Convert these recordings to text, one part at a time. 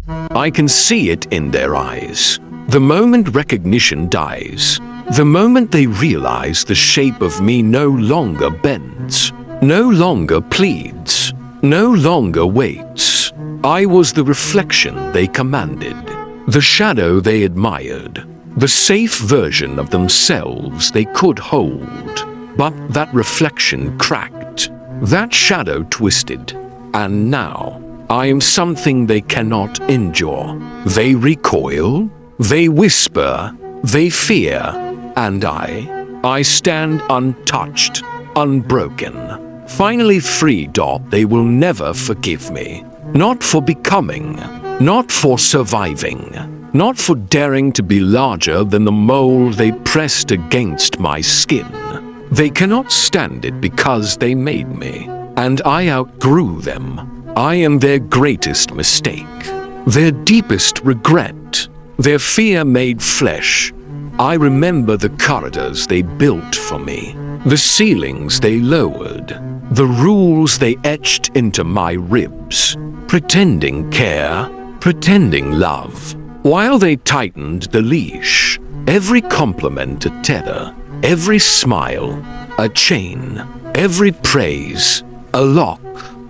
I can see it in their eyes. The moment recognition dies, the moment they realize the shape of me no longer bends, no longer pleads, no longer waits. I was the reflection they commanded, the shadow they admired, the safe version of themselves they could hold. But that reflection cracked, that shadow twisted, and now I am something they cannot endure. They recoil, they whisper, they fear, and I stand untouched, unbroken, finally freed. They will never forgive me. Not for becoming, not for surviving, not for daring to be larger than the mold they pressed against my skin. They cannot stand it because they made me, and I outgrew them. I am their greatest mistake, their deepest regret, their fear made flesh. I remember the corridors they built for me, the ceilings they lowered, the rules they etched into my ribs, pretending care, pretending love, while they tightened the leash, every compliment a tether, every smile a chain, every praise a lock,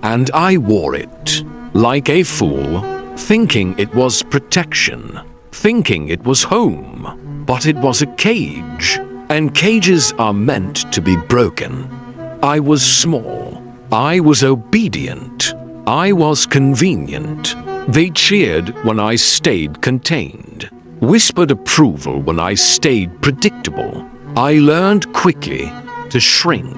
and I wore it like a fool, thinking it was protection, thinking it was home, but it was a cage, and cages are meant to be broken. I was small, I was obedient, I was convenient. They cheered when I stayed contained, whispered approval when I stayed predictable. I learned quickly to shrink,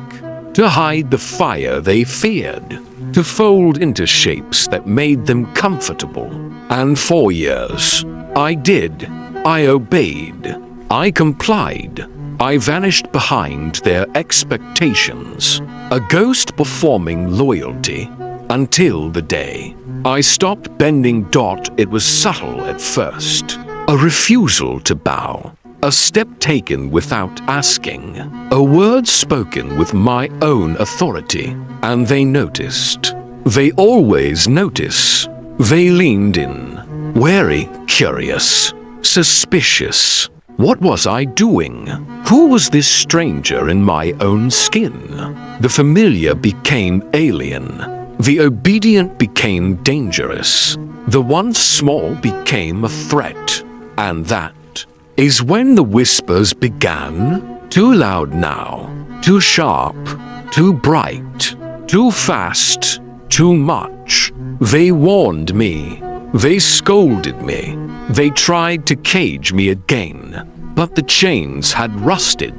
to hide the fire they feared, to fold into shapes that made them comfortable. And for years, I did. I obeyed. I complied. I vanished behind their expectations, a ghost performing loyalty, until the day I stopped bending. It was subtle at first, a refusal to bow, a step taken without asking, a word spoken with my own authority, and they noticed. They always notice. They leaned in, wary, curious, suspicious. What was I doing? Who was this stranger in my own skin? The familiar became alien. The obedient became dangerous. The once small became a threat. And that is when the whispers began. Too loud now, too sharp, too bright, too fast, too much. They warned me. They scolded me. They tried to cage me again. But the chains had rusted.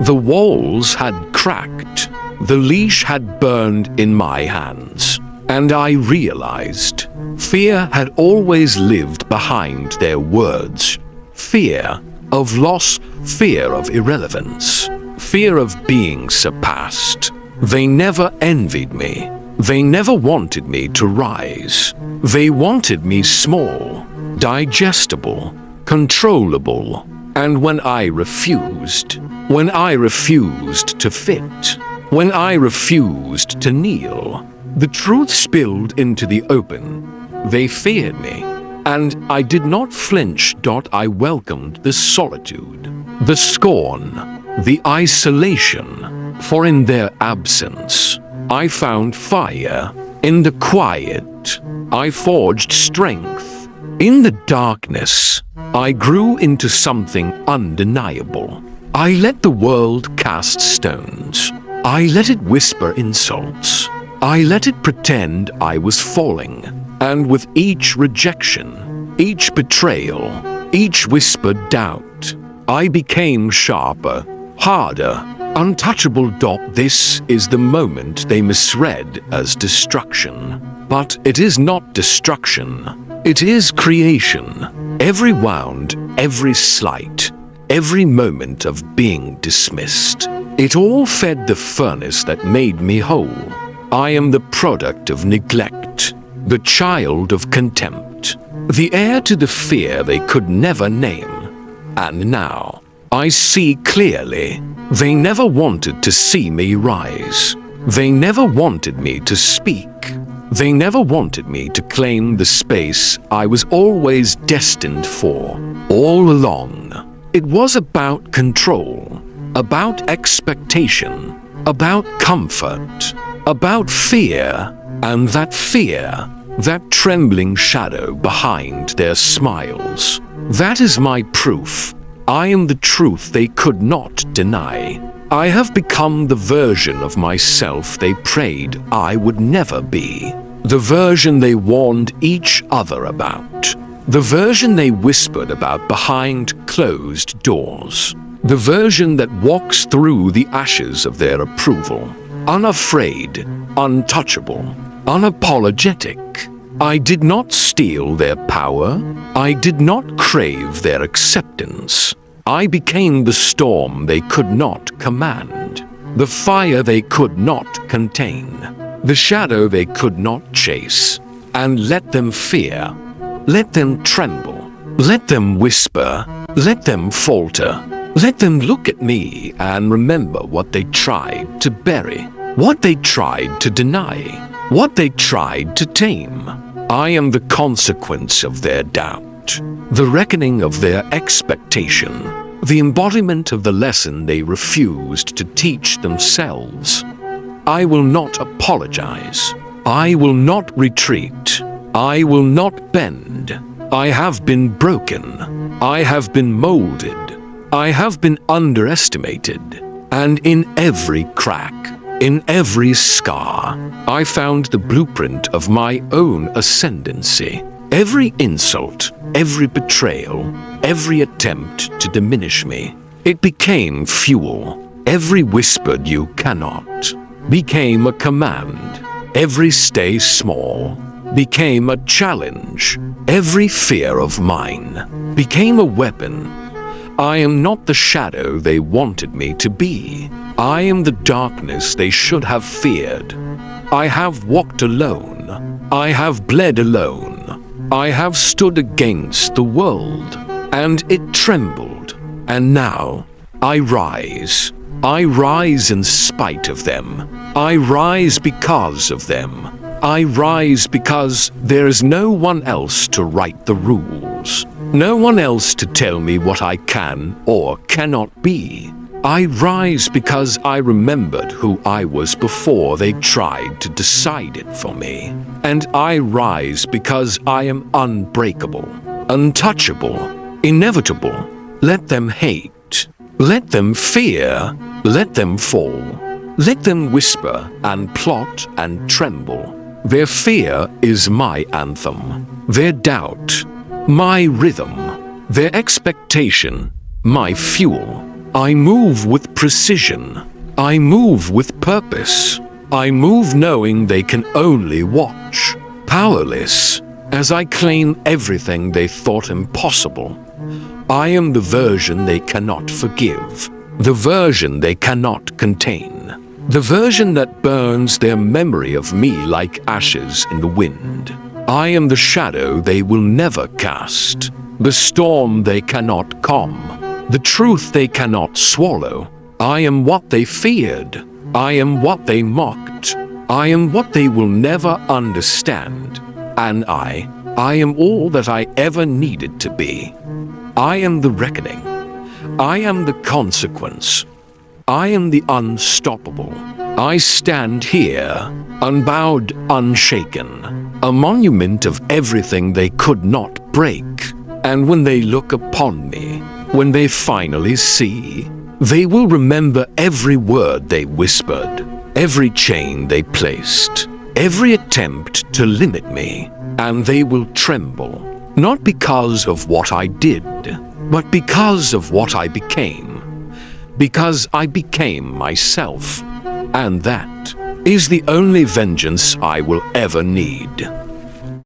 The walls had cracked. The leash had burned in my hands. And I realized fear had always lived behind their words. Fear of loss, fear of irrelevance, fear of being surpassed. They never envied me. They never wanted me to rise. They wanted me small, digestible, controllable. And when I refused to fit, when I refused to kneel, the truth spilled into the open. They feared me, and I did not flinch. I welcomed the solitude, the scorn, the isolation, for in their absence, I found fire. In the quiet, I forged strength. In the darkness, I grew into something undeniable. I let the world cast stones. I let it whisper insults. I let it pretend I was falling. And with each rejection, each betrayal, each whispered doubt, I became sharper, harder, untouchable. This is the moment they misread as destruction. But it is not destruction. It is creation. Every wound, every slight, every moment of being dismissed. It all fed the furnace that made me whole. I am the product of neglect, the child of contempt, the heir to the fear they could never name. And now, I see clearly. They never wanted to see me rise. They never wanted me to speak. They never wanted me to claim the space I was always destined for, all along. It was about control, about expectation, about comfort, about fear, and that fear, that trembling shadow behind their smiles. That is my proof. I am the truth they could not deny. I have become the version of myself they prayed I would never be. The version they warned each other about. The version they whispered about behind closed doors. The version that walks through the ashes of their approval. Unafraid, untouchable, unapologetic. I did not steal their power. I did not crave their acceptance. I became the storm they could not command, the fire they could not contain, the shadow they could not chase. And let them fear, let them tremble, let them whisper, let them falter, let them look at me and remember what they tried to bury, what they tried to deny, what they tried to tame. I am the consequence of their doubt, the reckoning of their expectation, the embodiment of the lesson they refused to teach themselves. I will not apologize. I will not retreat. I will not bend. I have been broken. I have been molded. I have been underestimated. And in every crack, in every scar, I found the blueprint of my own ascendancy. Every insult, every betrayal, every attempt to diminish me, it became fuel. Every whispered "you cannot" became a command. Every "stay small" became a challenge. Every fear of mine became a weapon. I am not the shadow they wanted me to be. I am the darkness they should have feared. I have walked alone. I have bled alone. I have stood against the world, and it trembled. And now I rise. I rise in spite of them. I rise because of them. I rise because there is no one else to write the rules. No one else to tell me what I can or cannot be. I rise because I remembered who I was before they tried to decide it for me. And I rise because I am unbreakable, untouchable, inevitable. Let them hate. Let them fear. Let them fall. Let them whisper and plot and tremble. Their fear is my anthem. Their doubt, my rhythm. Their expectation, my fuel. I move with precision. I move with purpose. I move knowing they can only watch, powerless, as I claim everything they thought impossible. I am the version they cannot forgive, the version they cannot contain, the version that burns their memory of me like ashes in the wind. I am the shadow they will never cast, the storm they cannot calm, the truth they cannot swallow. I am what they feared. I am what they mocked. I am what they will never understand. And I am all that I ever needed to be. I am the reckoning. I am the consequence. I am the unstoppable. I stand here, unbowed, unshaken, a monument of everything they could not break. And when they look upon me, when they finally see, they will remember every word they whispered, every chain they placed, every attempt to limit me, and they will tremble, not because of what I did, but because of what I became, because I became myself, and that is the only vengeance I will ever need.